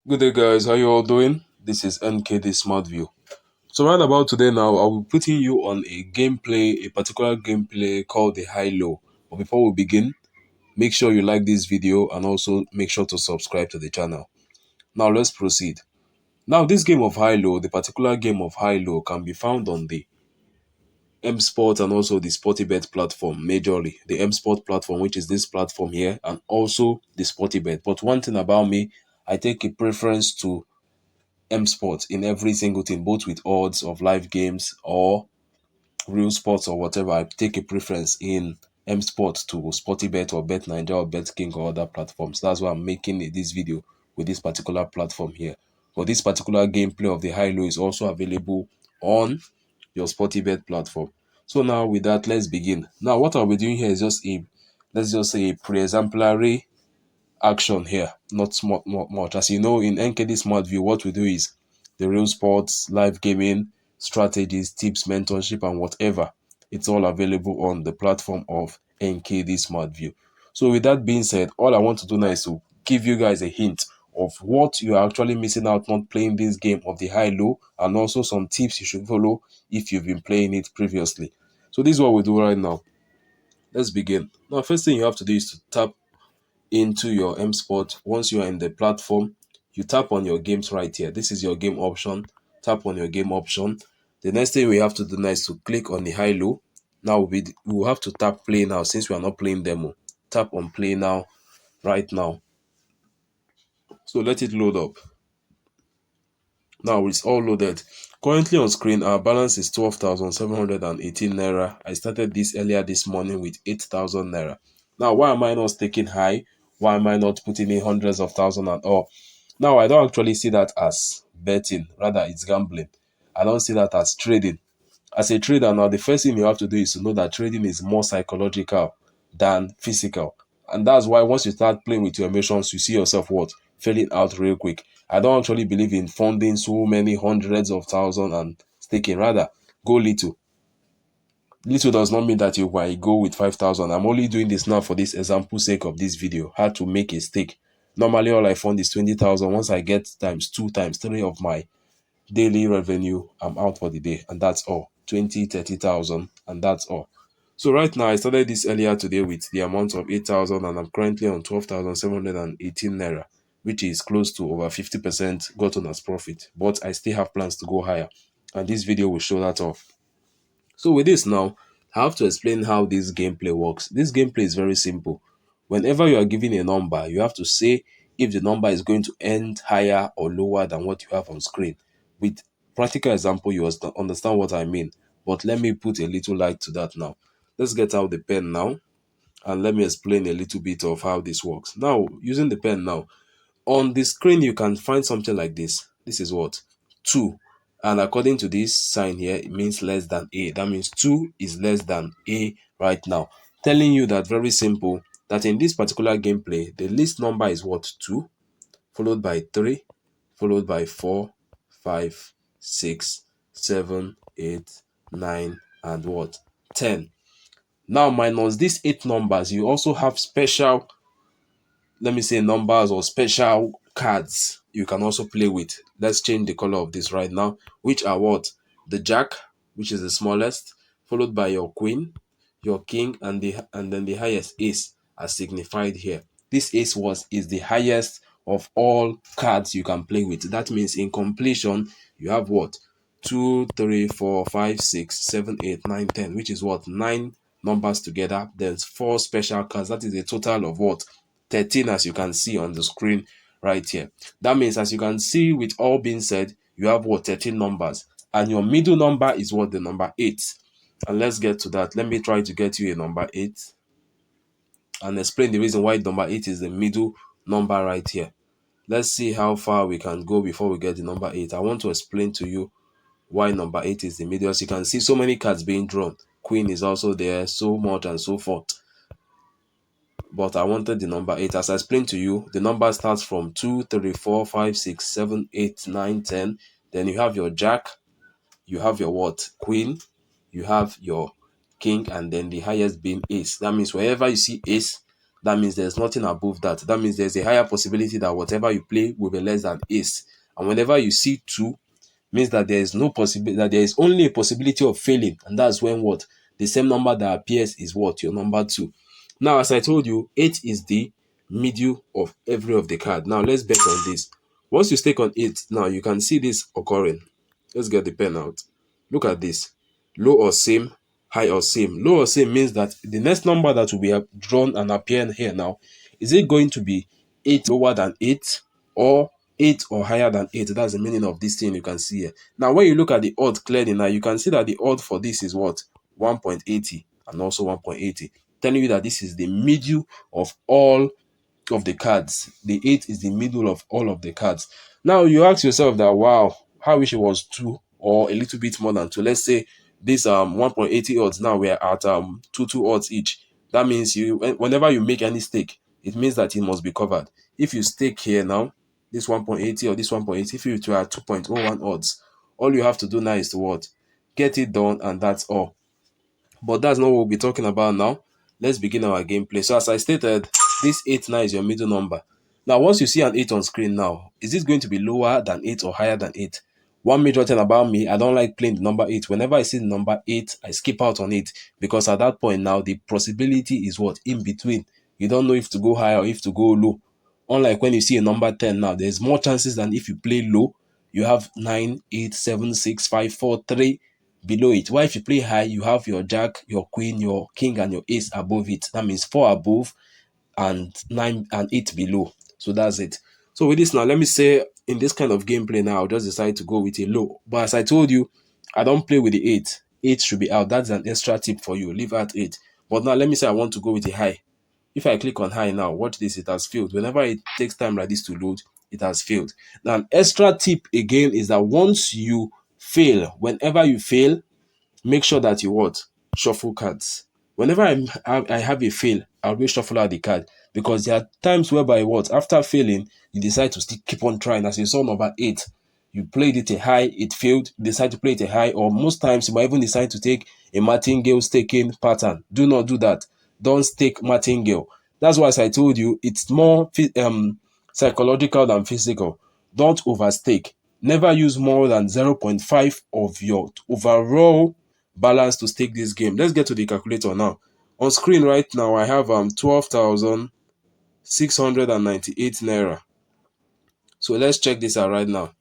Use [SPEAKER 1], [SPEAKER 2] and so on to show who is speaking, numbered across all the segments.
[SPEAKER 1] Good day, guys. How you all doing? This is NKD SMARTVIEW. So right about today now, I'll be putting you on a particular gameplay called the High Low. But before we begin, make sure you like this video and also make sure to subscribe to the channel. Now let's proceed. Now this game of High Low, the particular game of High Low, can be found on the M Sport and also the Sportybet platform majorly. The M Sport platform, which is this platform here, and also the Sportybet. But one thing about me, I take a preference to M Sport in every single thing, both with odds of live games or real sports or whatever. I take a preference in M Sport to Sportybet or Bet Nigeria or Bet King or other platforms. That's why I'm making this video with this particular platform here. But this particular gameplay of the high low is also available on your Sportybet platform. So now with that, let's begin. Now what I'll be doing here is let's just say a pre-exemplary action here, not much. As you know, in NKD SMARTVIEW, what we do is the real sports, live gaming, strategies, tips, mentorship, and whatever. It's all available on the platform of NKD SMARTVIEW. So with that being said, all I want to do now is to give you guys a hint of what you are actually missing out not playing this game of the high-low, and also some tips you should follow if you've been playing it previously. So this is what we do right now. Let's begin. Now, first thing you have to do is to tap into your M Sport. Once you are in the platform, you tap on your games right here. This is your game option. Tap on your game option. The next thing we have to do now is to click on the high low. Now we will have to tap play now since we are not playing demo. Tap on play now right now. So let it load up. Now it's all loaded. Currently on screen, our balance is 12,718 naira. I started this earlier this morning with 8,000 naira. Now, why am I not staking high? Why am I not putting in hundreds of thousands and all? Now, I don't actually see that as betting, rather, it's gambling. I don't see that as trading. As a trader, now the first thing you have to do is to know that trading is more psychological than physical. And that's why once you start playing with your emotions, you see yourself what? Failing out real quick. I don't actually believe in funding so many hundreds of thousands and staking. Rather, go little. Little does not mean that you might go with 5,000. I'm only doing this now for this example sake of this video. How to make a stake. Normally, all I fund is 20,000. Once I get times 2 times 3 of my daily revenue, I'm out for the day, and that's all. 20, 30,000, and that's all. So right now, I started this earlier today with the amount of 8,000, and I'm currently on 12,718 naira, which is close to over 50% gotten as profit. But I still have plans to go higher, and this video will show that off. So with this now, I have to explain how this gameplay works. This gameplay is very simple. Whenever you are given a number, you have to say if the number is going to end higher or lower than what you have on screen. With practical example, you understand what I mean. But let me put a little light to that now. Let's get out the pen now and let me explain a little bit of how this works. Now, using the pen now, on the screen you can find something like this. This is what? 2. And according to this sign here, it means less than A. That means 2 is less than A right now. Telling you that very simple, that in this particular gameplay, the least number is what? 2, followed by 3, followed by 4, 5, 6, 7, 8, 9, and what? 10. Now minus these 8 numbers, you also have special, let me say, numbers or special cards you can also play with. Let's change the color of this right now, which are what? The jack, which is the smallest, followed by your queen, your king, and then the highest ace as signified here. This ace is the highest of all cards you can play with. That means in completion you have what? 2, 3, 4, 5, 6, 7, 8, 9, 10, which is what? 9 numbers together. There's 4 special cards. That is a total of what? 13, as you can see on the screen right here. That means, as you can see, with all being said, you have what? 13 numbers, and your middle number is what? The number 8. And let's get to that. Let me try to get you a number 8 and explain the reason why number 8 is the middle number right here. Let's see how far we can go before we get the number 8. I want to explain to you why number 8 is the middle. As you can see, so many cards being drawn. Queen is also there, so much and so forth. But I wanted the number 8. As I explained to you, the number starts from 2, 3, 4, 5, 6, 7, 8, 9, 10. Then you have your jack, you have your what? Queen, you have your king, and then the highest being ace. That means wherever you see ace, That means there's nothing above that. That means there's a higher possibility that whatever you play will be less than ace. And whenever you see 2, means that there is no possibility, that there is only a possibility of failing, and that's when what the same number that appears is what your number 2. Now, as I told you, 8 is the middle of every of the card. Now let's bet on this. Once you stake on 8, now you can see this occurring. Let's get the pen out. Look at this: low or same, high or same. Low or same means that the next number that will be drawn and appearing here now, is it going to be 8 lower than 8, or 8 or higher than 8? That's the meaning of this thing you can see here. Now, when you look at the odd clearly, now you can see that the odd for this is what? 1.80 and also 1.80, telling you that this is the middle of all of the cards. The 8 is the middle of all of the cards. Now you ask yourself that, wow, how wish it was 2 or a little bit more than 2. Let's say this 1.80 odds, now we're at 2 odds each. That means you, whenever you make any stake, it means that it must be covered. If you stake here now, this 1.80 or this 1.80, if you are 2.01 odds, all you have to do now is to what? Get it done, and that's all. But that's not what we'll be talking about now. Let's begin our gameplay. So as I stated, this 8 now is your middle number. Now, once you see an 8 on screen now, is this going to be lower than 8 or higher than 8? One major thing about me, I don't like playing the number 8. Whenever I see the number 8, I skip out on it, because at that point now, the possibility is what? In between. You don't know if to go high or if to go low. Unlike when you see a number 10 now, there's more chances than if you play low. You have 9, 8, 7, 6, 5, 4, 3 below it. While if you play high, you have your jack, your queen, your king, and your ace above it. That means 4 above and 9 and 8 below. So that's it. So with this now, let me say in this kind of gameplay now, I'll just decide to go with a low. But as I told you, I don't play with the 8. 8 should be out. That's an extra tip for you. Leave out 8. But now let me say I want to go with a high. If I click on high now, watch this, it has failed. Whenever it takes time like this to load, it has failed. Now, an extra tip again is that once you fail, whenever you fail, make sure that you what? Shuffle cards. Whenever I have a fail, I always shuffle out the card, because there are times whereby what? After failing, you decide to still keep on trying. As you saw number 8, you played it a high, it failed, you decide to play it a high, or most times you might even decide to take a martingale staking pattern. Do not do that. Don't stake martingale. That's why, as I told you, it's more psychological than physical. Don't overstake. Never use more than 0.5 of your overall balance to stake this game. Let's get to the calculator now. On screen right now, I have 12,698 naira. So let's check this out right now.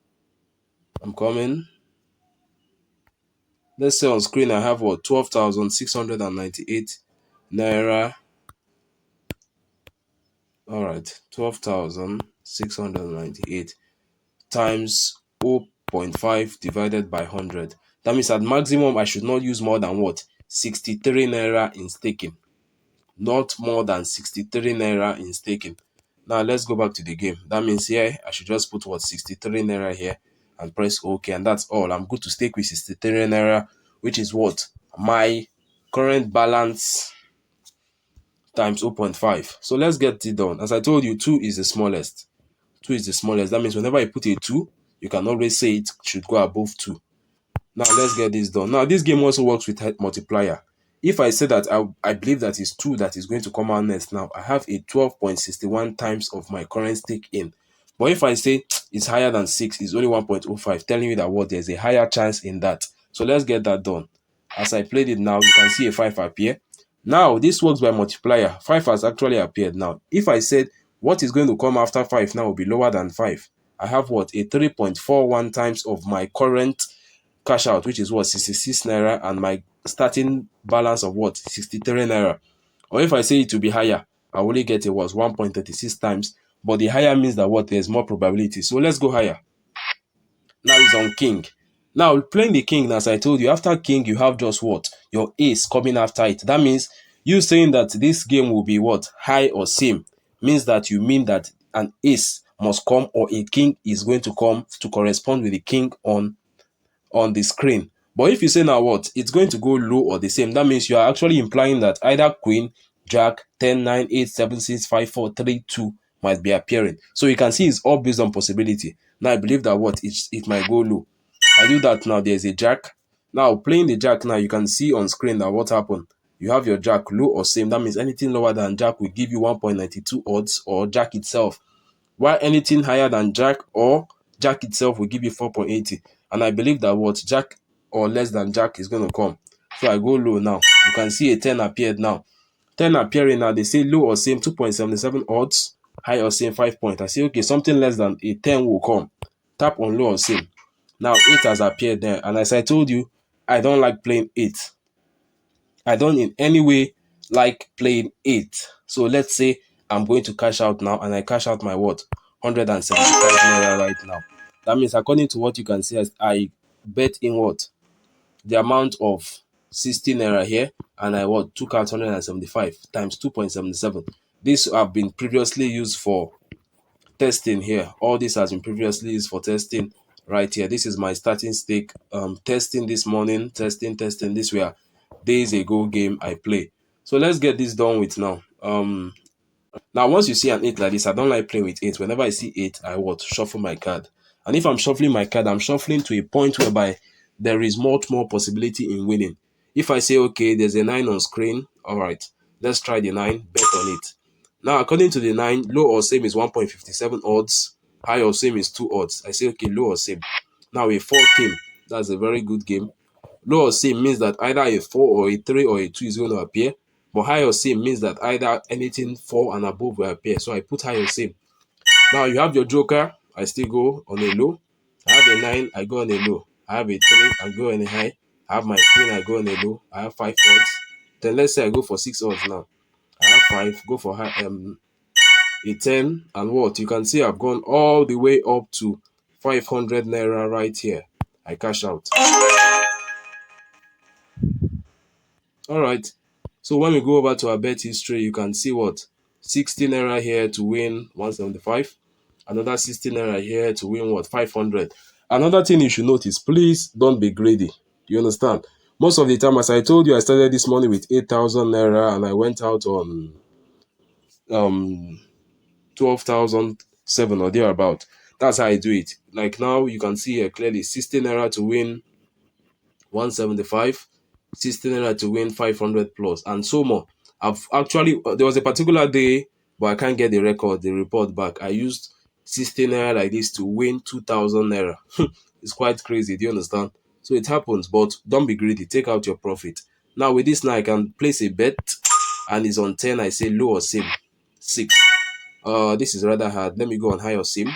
[SPEAKER 1] I'm coming. Let's say on screen I have what? 12,698 naira. All right, 12,698 times 0.5 divided by 100. That means at maximum I should not use more than what? 63 naira in staking. Not more than 63 naira in staking. Now let's go back to the game. That means here I should just put what? 63 naira here and press OK, and that's all. I'm good to stake with 63 naira, which is what? My current balance times 0.5. So let's get it done. As I told you, 2 is the smallest. 2 is the smallest. That means whenever I put a 2, you can always say it should go above 2. Now let's get this done. Now this game also works with multiplier. If I say that I believe that is 2 that is going to come out next, now I have a 12.61 times of my current stake in. But if I say it's higher than 6, it's only 1.05, telling you that what? There's a higher chance in that. So let's get that done. As I played it now, you can see a 5 appear. Now this works by multiplier. 5 has actually appeared now. If I said what is going to come after 5 now will be lower than 5, I have what? A 3.41 times of my current cash out, which is what? 66 naira, and my starting balance of what? 63 naira. Or if I say it to be higher, I only get it was 1.36 times, but the higher means that what? There's more probability. So let's go higher. Now it's on king. Now playing the king, as I told you, after king you have just what? Your ace coming after it. That means you saying that this game will be what? High or same, means that you mean that an ace must come, or a king is going to come to correspond with the king on the screen. But if you say now what? It's going to go low or the same. That means you are actually implying that either queen, jack, 10, 9, 8, 7, 6, 5, 4, 3, 2 might be appearing. So you can see it's all based on possibility. Now I believe that what? It might go low. I do that now. There's a jack. Now playing the jack now, you can see on screen that what happened. You have your jack low or same. That means anything lower than jack will give you 1.92 odds, or jack itself. While anything higher than jack or jack itself will give you 4.80. And I believe that what jack or less than jack is going to come. So I go low now. You can see a 10 appeared now. 10 appearing now. They say low or same 2.77 odds, high or same 5 point. I say okay, something less than a 10 will come. Tap on low or same. Now 8 has appeared there. And as I told you, I don't like playing 8. I don't in any way like playing 8. So let's say I'm going to cash out now, and I cash out my what? 175 naira right now. That means according to what you can see, as I bet in what? The amount of 60 naira here, and I what? Took out 175 times 2.77. This have been previously used for testing here. All this has been previously used for testing right here. This is my starting stake. Testing this morning, testing. This were days ago game I play. So let's get this done with now. Now once you see an 8 like this, I don't like playing with 8. Whenever I see 8, I what? Shuffle my card. And if I'm shuffling my card, I'm shuffling to a point whereby there is much more possibility in winning. If I say, okay, there's a 9 on screen, all right, let's try the 9, bet on it. Now, according to the 9, low or same is 1.57 odds, high or same is 2 odds. I say, okay, low or same. Now, a 4 came. That's a very good game. Low or same means that either a 4 or a 3 or a 2 is going to appear. But high or same means that either anything 4 and above will appear. So I put high or same. Now you have your joker. I still go on a low. I have a 9. I go on a low. I have a 3. I go on a high. I have my queen. I go on a low. I have 5 odds. Then let's say I go for 6 odds now. I have 5. Go for high, a 10. And what? You can see I've gone all the way up to 500 naira right here. I cash out. All right. So when we go over to our bet history, you can see what? 60 naira here to win 175. Another 60 naira here to win what? 500. Another thing you should notice, please don't be greedy. You understand? Most of the time, as I told you, I started this morning with 8,000 naira and I went out on 12,007 or thereabout. That's how I do it. Like now, you can see here clearly 60 naira to win 175, 60 naira to win 500 plus, and so more. I've actually, there was a particular day, but I can't get the report back. I used 60 naira like this to win 2,000 naira. It's quite crazy. Do you understand? So it happens, but don't be greedy. Take out your profit. Now with this, now I can place a bet, and it's on 10. I say low or same 6. This is rather hard. Let me go on high or same.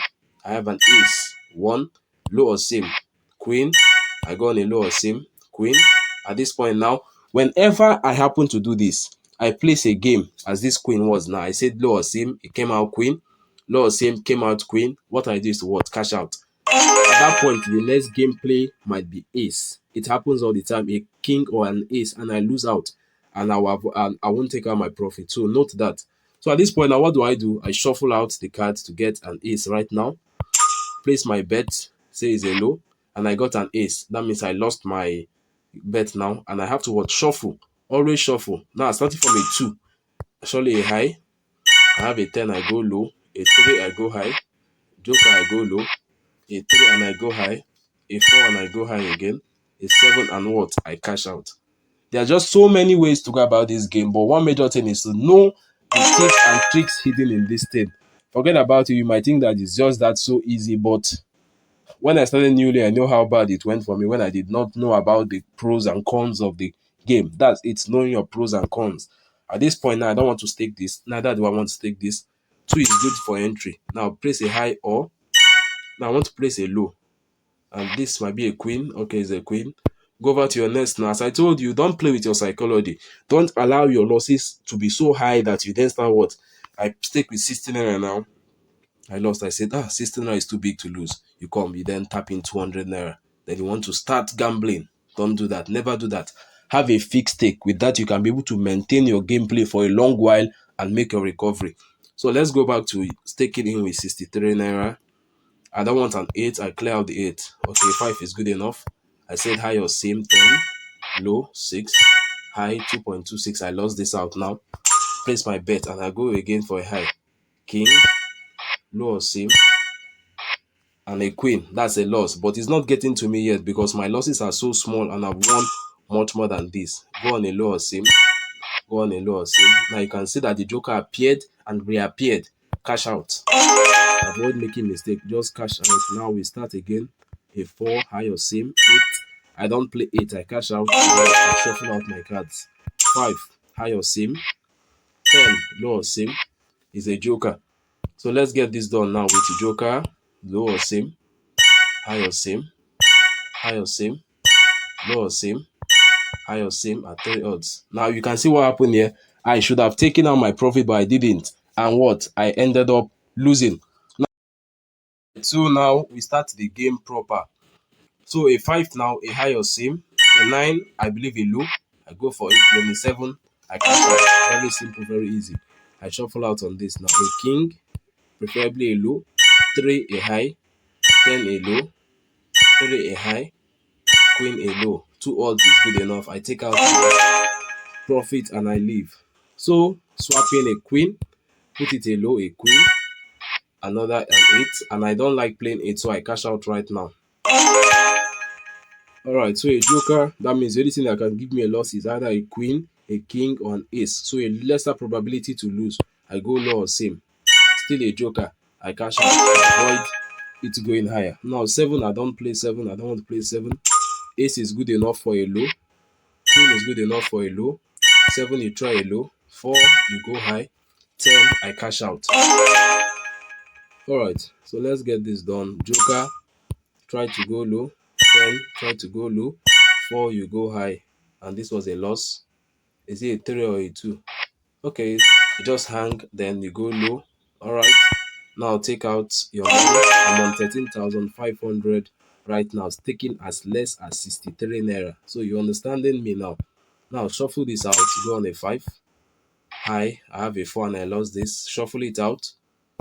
[SPEAKER 1] I have an ace 1, low or same queen. I go on a low or same queen. At this point now, whenever I happen to do this, I place a game as this queen was now. I said low or same, it came out queen. Low or same came out queen. What I do is to what? Cash out. At that point, the next gameplay might be ace. It happens all the time. A king or an ace, and I lose out, and I won't take out my profit. So note that. So at this point, now what do? I shuffle out the cards to get an ace right now. Place my bet, say it's a low, and I got an ace. That means I lost my bet now, and I have to what? Shuffle. Always shuffle. Now starting from a 2, surely a high. I have a 10, I go low. A 3, I go high. Joker, I go low. A 3 and I go high. A 4 and I go high again. A 7 and what? I cash out. There are just so many ways to go about this game, but one major thing is to know the tips and tricks hidden in this thing. Forget about it. You might think that it's just that so easy, but when I started newly, I know how bad it went for me when I did not know about the pros and cons of the game. That's it's knowing your pros and cons. At this point now, I don't want to stake this. Neither do I want to stake this. 2 is good for entry. Now place a high or now I want to place a low. And this might be a queen. Okay, it's a queen. Go over to your next now. As I told you, don't play with your psychology. Don't allow your losses to be so high that you then start what? I stake with 16 naira now. I lost. I said, 16 naira is too big to lose. You come, you then tap in 200 naira. Then you want to start gambling. Don't do that. Never do that. Have a fixed stake. With that, you can be able to maintain your gameplay for a long while and make your recovery. So let's go back to staking in with 63 naira. I don't want an 8. I clear out the 8. Okay, 5 is good enough. I said high or same 10. Low 6. High 2.26. I lost this out now. Place my bet and I go again for a high. King. Low or same. And a queen. That's a loss. But it's not getting to me yet because my losses are so small and I've won much more than this. Go on a low or same. go on a low or same. Now you can see that the joker appeared and reappeared. Cash out. Avoid making mistake. Just cash out. Now we start again. A 4, high or same. 8. I don't play 8. I cash out. I shuffle out my cards. 5, high or same. 10, low or same. Is a joker. So let's get this done now with the joker. Low or same. High or same. High or same. Low or same. High or same at 3 odds. Now you can see what happened here. I should have taken out my profit, but I didn't. And what? I ended up losing. So now we start the game proper. So a 5 now, a high or same. A 9, I believe a low. I go for it. Then a 7, I cash out. Very simple, very easy. I shuffle out on this now. A king, preferably a low. 3, a high. 10, a low. 3, a high. Queen, a low. 2 odds is good enough. I take out my profit and I leave. So swapping a queen, put it a low, a queen, another an 8, and I don't like playing 8, so I cash out right now. Alright, so a joker, that means the only thing that can give me a loss is either a queen, a king, or an ace. So a lesser probability to lose. I go low or same. Still a joker. I cash out to avoid it going higher. Now 7, I don't play 7. I don't want to play 7. Ace is good enough for a low. Queen is good enough for a low. 7, you try a low. 4, you go high. 10, I cash out. Alright, so let's get this done. Joker, try to go low. 10, try to go low. 4, you go high. And this was a loss. Is it a 3 or a 2? Okay, you just hang, then you go low. Alright, now take out your money. I'm on 13,500 right now. It's taking as less as 63 naira. So you're understanding me now. Now shuffle this out. Go on a 5. High, I have a 4 and I lost this. Shuffle it out.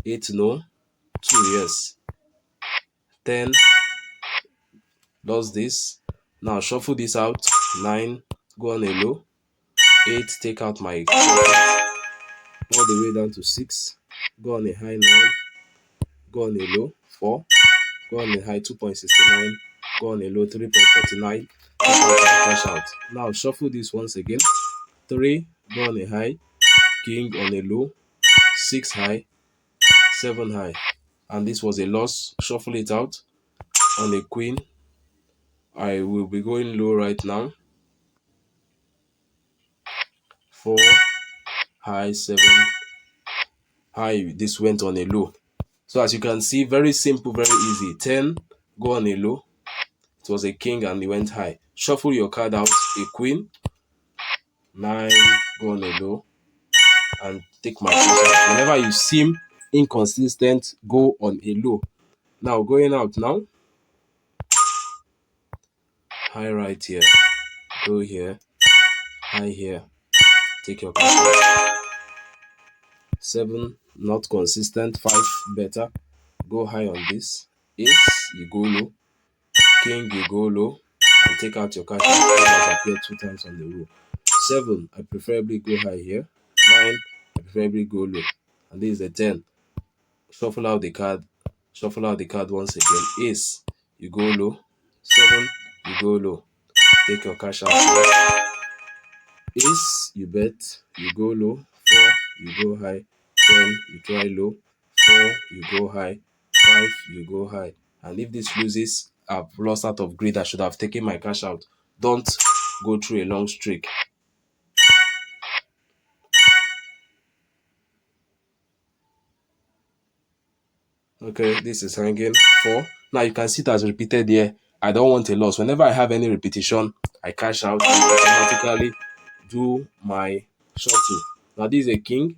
[SPEAKER 1] 8, no. 2, yes. 10, lost this. Now shuffle this out. 9, go on a low. 8, take out my profit. All the way down to 6. Go on a high 9. Go on a low 4. Go on a high 2.69. Go on a low 3.49. Cash out. Now shuffle this once again. 3, go on a high. King on a low. 6 high. 7 high. And this was a loss. Shuffle it out. On a queen, I will be going low right now. 4 high, 7 high. This went on a low. So as you can see, very simple, very easy. 10, go on a low. It was a king and it went high. Shuffle your card out. A queen. 9, go on a low. And take my cash out. Whenever you seem inconsistent, go on a low. Now going out now. High right here. Go here. High here. Take your cash out. 7, not consistent. 5, better. Go high on this. Ace, you go low. King, you go low. And take out your cash out. King has appeared 2 times on the row. 7, I preferably go high here. 9, I preferably go low. And this is a 10. Shuffle out the card. Shuffle out the card once again. Ace, you go low. 7, you go low. Take your cash out here. Ace, you bet. You go low. 4, you go high. 10, you try low. 4, you go high. 5, you go high. And if this loses, I've lost out of greed. I should have taken my cash out. Don't go through a long streak. Okay, this is hanging 4. Now you can see it as repeated here. I don't want a loss. Whenever I have any repetition, I cash out and automatically do my shuffle. Now this is a king.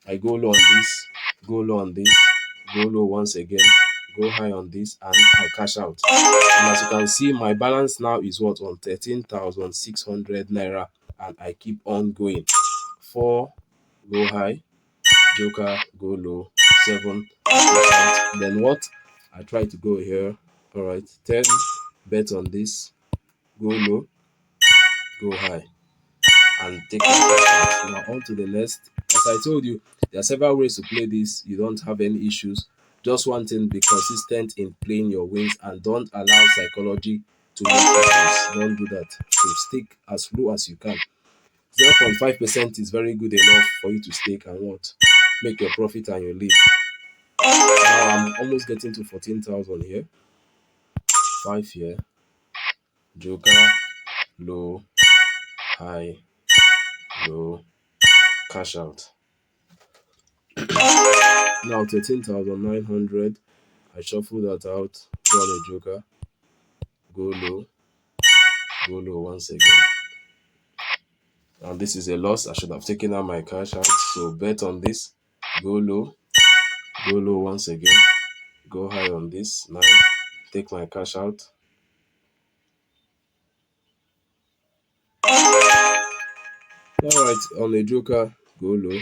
[SPEAKER 1] I go low on this, go low on this, go low once again, go high on this, and I cash out. And as you can see, my balance now is what, on 13,600 naira, and I keep on going. 4, go high, joker, go low. 7, cash out. Then what? I try to go here. All right, 10, bet on this, go low, go high, and take my cash out. Now on to the next. As I told you, there are several ways to play this. You don't have any issues. Just one thing, be consistent in playing your wins and don't allow psychology to make you lose. Don't do that. So stick as low as you can. 0.5% is very good enough for you to stake and what? Make your profit and your leave. Now I'm almost getting to 14,000 here. 5 here. Joker, low, high, low, cash out. Now 13,900. I shuffle that out. Go on a joker. Go low. Go low once again. And this is a loss. I should have taken out my cash out. So bet on this. Go low. Go low once again. Go high on this. 9. Take my cash out. Alright, on a joker, go low.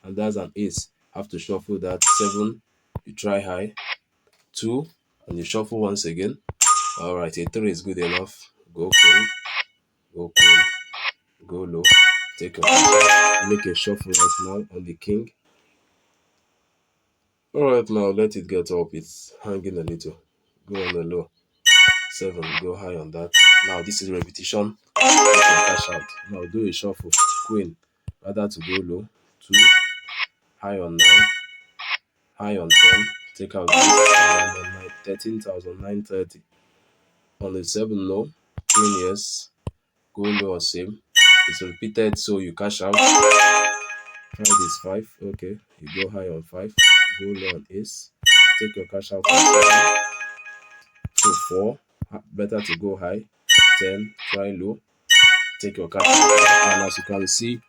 [SPEAKER 1] And that's an ace. Have to shuffle that. 7. You try high. 2. And you shuffle once again. Alright, a 3 is good enough. Go queen. Go queen. Go low. Take a cash out. Make a shuffle right now on the king. Alright, now let it get up. It's hanging a little. Go on the low. 7. Go high on that. Now this is repetition. Take your cash out. Now do a shuffle. Queen. Rather to go low. 2. High on 9. High on 10. Take out this. And on 13,930. On the 7 low. Queen yes. Go low or same. It's repeated so you cash out. Try this 5. Okay. You go high on 5. Go low on ace. Take your cash out on 7. So 4. Better to go high. 10. Try low. Take your cash out. And as you can see,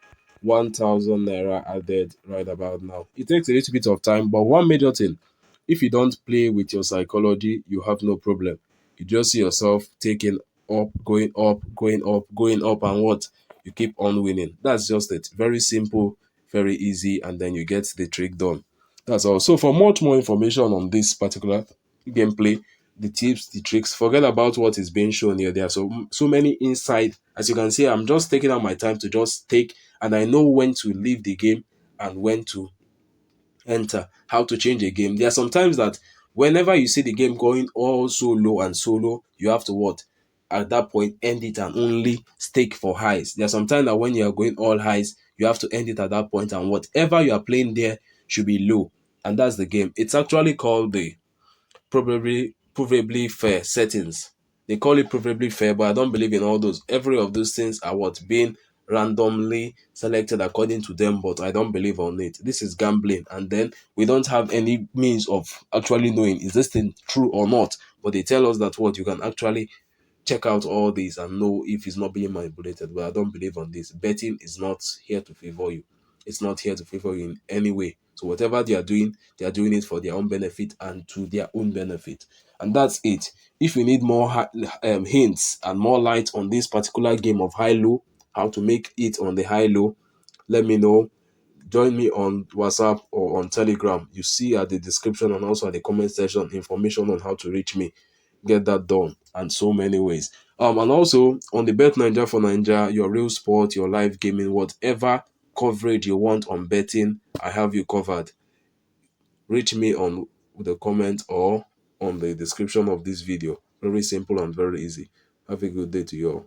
[SPEAKER 1] 1,000 naira added right about now. It takes a little bit of time, but one major thing, if you don't play with your psychology, you have no problem. You just see yourself taking up, going up, going up, going up, and what? You keep on winning. That's just it. Very simple, very easy, and then you get the trick done. That's all. So for much more information on this particular gameplay, the tips, the tricks, forget about what is being shown here. There are so many inside. As you can see, I'm just taking out my time to just take, and I know when to leave the game and when to enter, how to change a game. There are some times that whenever you see the game going all so low and so low, you have to what? At that point, end it and only stake for highs. There are some times that when you are going all highs, you have to end it at that point, and whatever you are playing there should be low. And that's the game. It's actually called the provably fair settings. They call it provably fair, but I don't believe in all those. Every of those things are what being randomly selected according to them, but I don't believe on it. This is gambling, and then we don't have any means of actually knowing is this thing true or not. But they tell us that what you can actually check out all these and know if it's not being manipulated. But I don't believe on this. Betting is not here to favor you. It's not here to favor you in any way. So whatever they are doing it for their own benefit and to their own benefit. And that's it. If you need more hints and more light on this particular game of high-low, how to make it on the high-low, let me know. Join me on WhatsApp or on Telegram. You see at the description and also at the comment section information on how to reach me. Get that done and so many ways. And also on the Bet Ninja for Ninja, your real sport, your live gaming, whatever coverage you want on betting, I have you covered. Reach me on the comment or on the description of this video. Very simple and very easy. Have a good day to you all.